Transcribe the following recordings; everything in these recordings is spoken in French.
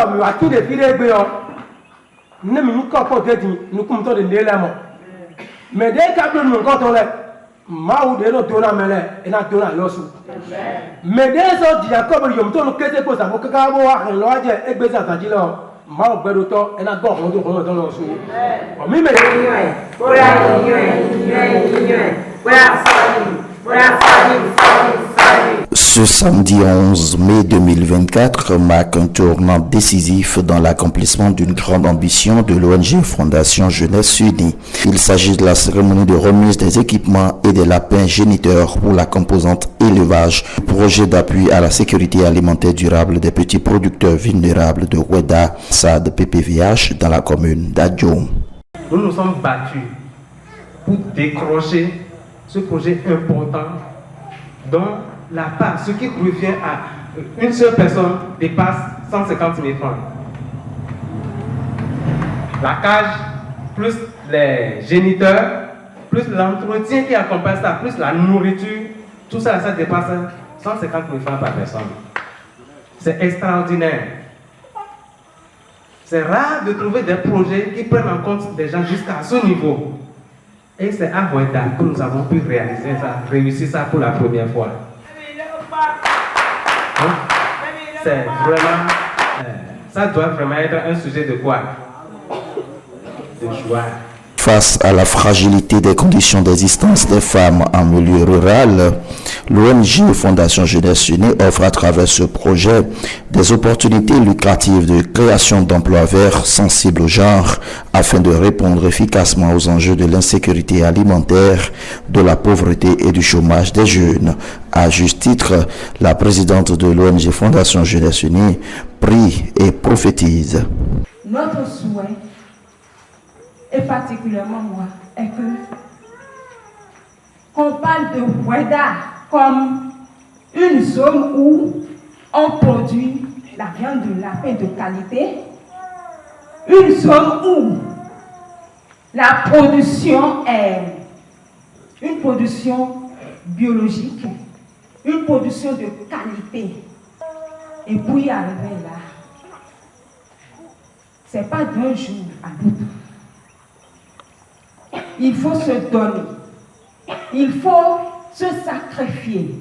mi wa ti de fi de gbe yo ne mi ko ko de din nu kum to de le la mo me de ka do nu ko to le ma u de no do na mele ina do na yo su me de so di Jacob yo to no kete ko sa mo ka bo wa lo je egbe sa ta ji lo ma o gbedo to ina go ko do ko to lo su o mi me Ce samedi 11 mai 2024 marque un tournant décisif dans l'accomplissement d'une grande ambition de l'ONG Fondation Jeunesse Unie. Il s'agit de la cérémonie de remise des équipements et des lapins géniteurs pour la composante élevage, projet d'appui à la sécurité alimentaire durable des petits producteurs vulnérables de Oueda, SAD PPVH dans la commune d'Adjom. Nous nous sommes battus pour décrocher ce projet important dont la part, ce qui revient à une seule personne, dépasse 150 000 francs. La cage, plus les géniteurs, plus l'entretien qui accompagne ça, plus la nourriture, tout ça, ça dépasse 150 000 francs par personne. C'est extraordinaire. C'est rare de trouver des projets qui prennent en compte des gens jusqu'à ce niveau. Et c'est à Oueda que nous avons pu réussir ça pour la première fois. C'est vraiment, ça doit vraiment être un sujet de quoi? De joie. Face à la fragilité des conditions d'existence des femmes en milieu rural, l'ONG Fondation Jeunesse Unie offre à travers ce projet des opportunités lucratives de création d'emplois verts sensibles au genre afin de répondre efficacement aux enjeux de l'insécurité alimentaire, de la pauvreté et du chômage des jeunes. À juste titre, la présidente de l'ONG Fondation Jeunesse Unie prie et prophétise. Notre souhait, et particulièrement moi, est que qu'on parle de Oueda comme une zone où on produit la viande de lapin de qualité, une zone où la production est une production biologique, une production de qualité. Et pour y arriver là, c'est pas d'un jour à l'autre. Il faut se donner. Il faut se sacrifier.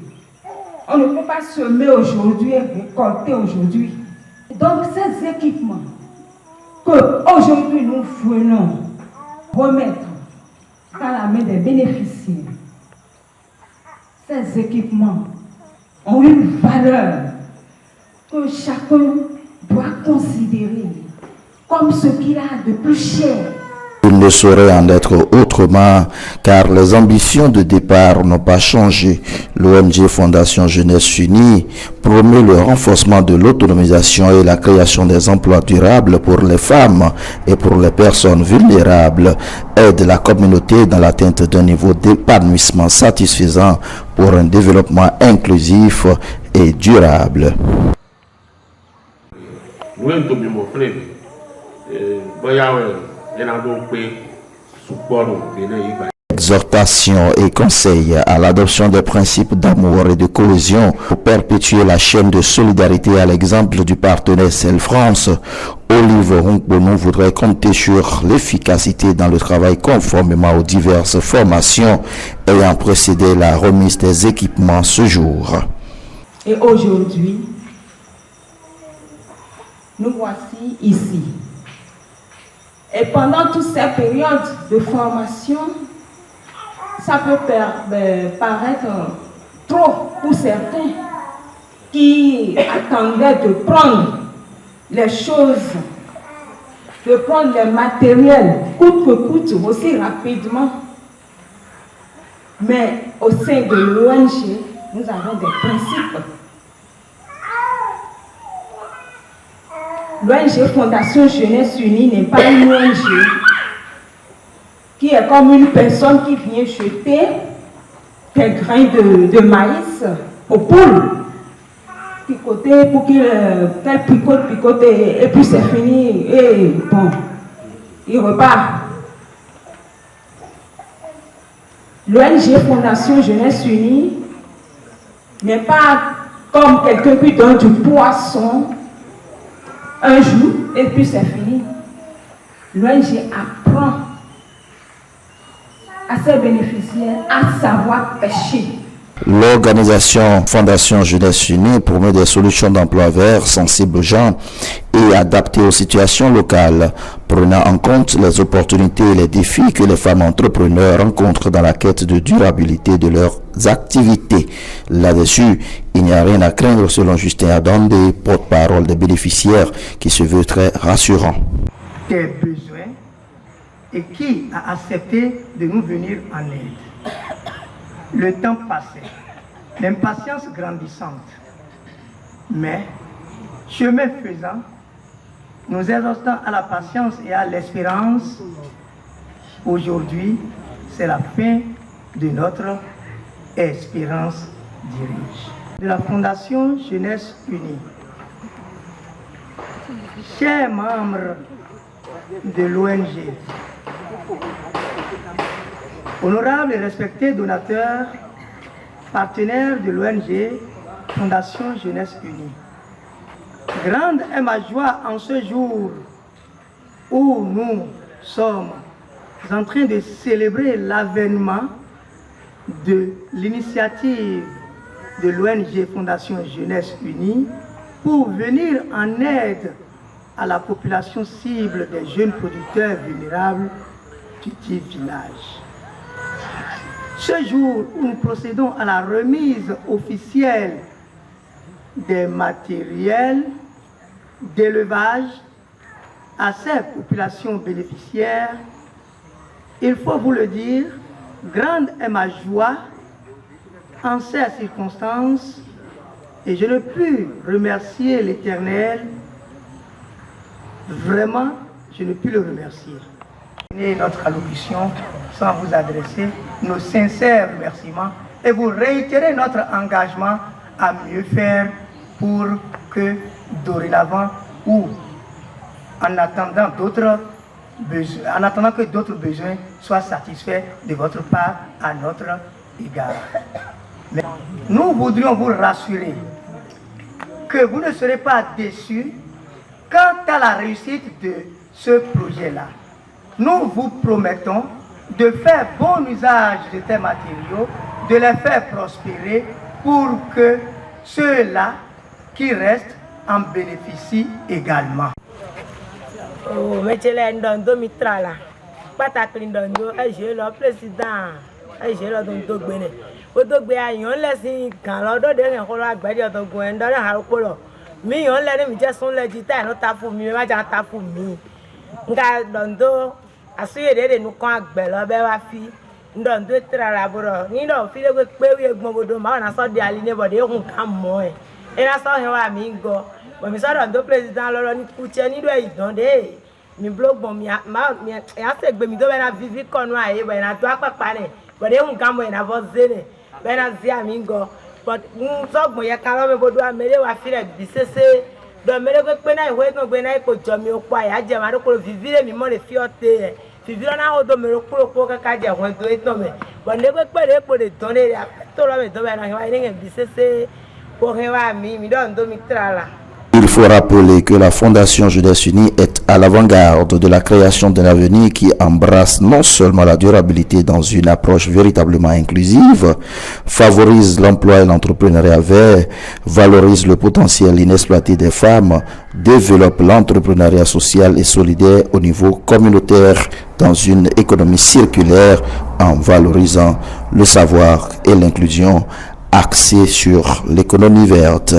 On ne peut pas semer aujourd'hui et récolter aujourd'hui. Donc ces équipements qu'aujourd'hui nous venons remettre dans la main des bénéficiaires, ces équipements ont une valeur que chacun doit considérer comme ce qu'il a de plus cher. Il ne saurait en être autrement car les ambitions de départ n'ont pas changé. L'ONG Fondation Jeunesse Unie promeut le renforcement de l'autonomisation et la création des emplois durables pour les femmes et pour les personnes vulnérables, aide la communauté dans l'atteinte d'un niveau d'épanouissement satisfaisant pour un développement inclusif et durable. Exhortation et conseil à l'adoption des principes d'amour et de cohésion pour perpétuer la chaîne de solidarité à l'exemple du partenaire Cell France. Olive Ronkbono voudrait compter sur l'efficacité dans le travail conformément aux diverses formations ayant précédé la remise des équipements ce jour. Et aujourd'hui, nous voici ici. Et pendant toutes ces périodes de formation, ça peut paraître trop pour certains qui attendaient de prendre les choses, de prendre les matériels coûte que coûte aussi rapidement. Mais au sein de l'ONG, nous avons des principes. L'ONG Fondation Jeunesse Unie n'est pas une ONG qui est comme une personne qui vient jeter des grains de maïs aux poules, picoter pour qu'elles picotent et puis c'est fini et bon, il repart. L'ONG Fondation Jeunesse Unie n'est pas comme quelqu'un qui donne du poisson un jour et puis c'est fini. L'ONG apprend à ses bénéficiaires à savoir pêcher. L'organisation Fondation Jeunesse Unie promeut des solutions d'emploi verts, sensibles aux gens et adaptées aux situations locales, prenant en compte les opportunités et les défis que les femmes entrepreneurs rencontrent dans la quête de durabilité de leurs activités. Là-dessus, il n'y a rien à craindre selon Justin Adonde, porte-parole des bénéficiaires, qui se veut très rassurant. Des besoins et qui a accepté de nous venir en aide. Le temps passait, l'impatience grandissante. Mais, chemin faisant, nous exhortons à la patience et à l'espérance. Aujourd'hui, c'est la fin de notre espérance dirige. De la Fondation Jeunesse Unie. Chers membres de l'ONG, honorables et respectés donateurs, partenaires de l'ONG Fondation Jeunesse Unie. Grande est ma joie en ce jour où nous sommes en train de célébrer l'avènement de l'initiative de l'ONG Fondation Jeunesse Unie pour venir en aide à la population cible des jeunes producteurs vulnérables du petit village. Ce jour où nous procédons à la remise officielle des matériels d'élevage à ces populations bénéficiaires, il faut vous le dire, grande est ma joie en ces circonstances et je ne puis remercier l'Éternel. Vraiment, je ne puis le remercier. Notre allocution sans vous adresser nos sincères remerciements et vous réitérer notre engagement à mieux faire pour que dorénavant ou en attendant que d'autres besoins soient satisfaits de votre part à notre égard. Mais nous voudrions vous rassurer que vous ne serez pas déçus quant à la réussite de ce projet-là. Nous vous promettons de faire bon usage de ces matériaux, de les faire prospérer pour que ceux-là qui restent en bénéficient également. Oh, monsieur Ndondo Mitrala, Patakli Ndondo, j'ai le président, j'ai le Ndondo Bene. Odogbe ayon lesin kan lodo de ren kolo agbadi otogun en dore harokolo. Mi yon le mi je sun legita no ta fún mi, ma ja ta fún mi. Nga Ndondo asuye de nu kan agbe lo be wa fi. Ndondo trala boro. Ni do fi le pe wi egbon bodo ma na so de aline bode hun kan mo e. E na so hen wa mi go. Bo mi so Ndondo president lolo ni kuche ni do idon de. Mi blog bon mi ya se gbe mi do be na vivi konu aye bo na to apapa ne. Bode hun kan mo na vo zene. Benazia mingo, but so ya kala me bodu amere wa fire bisese do mere ko pe na iwe kan gbe na ko jomi o pa ya je ma ro ko vivire mi mo le fi ote vivire na ho do mere ko ka je won do eto me but ne ko pe re po de don le to lo me do be na wa ni bisese ko he wa mi do ndo mi trala. Il faut rappeler que la Fondation Jeunesse Unie est à l'avant-garde de la création d'un avenir qui embrasse non seulement la durabilité dans une approche véritablement inclusive, favorise l'emploi et l'entrepreneuriat vert, valorise le potentiel inexploité des femmes, développe l'entrepreneuriat social et solidaire au niveau communautaire dans une économie circulaire en valorisant le savoir et l'inclusion axé sur l'économie verte.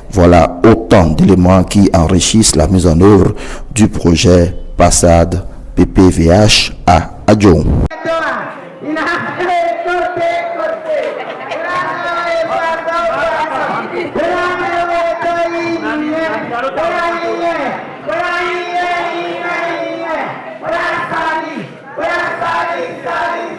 Voilà autant d'éléments qui enrichissent la mise en œuvre du projet Passade PPVH à Adjon. Sali,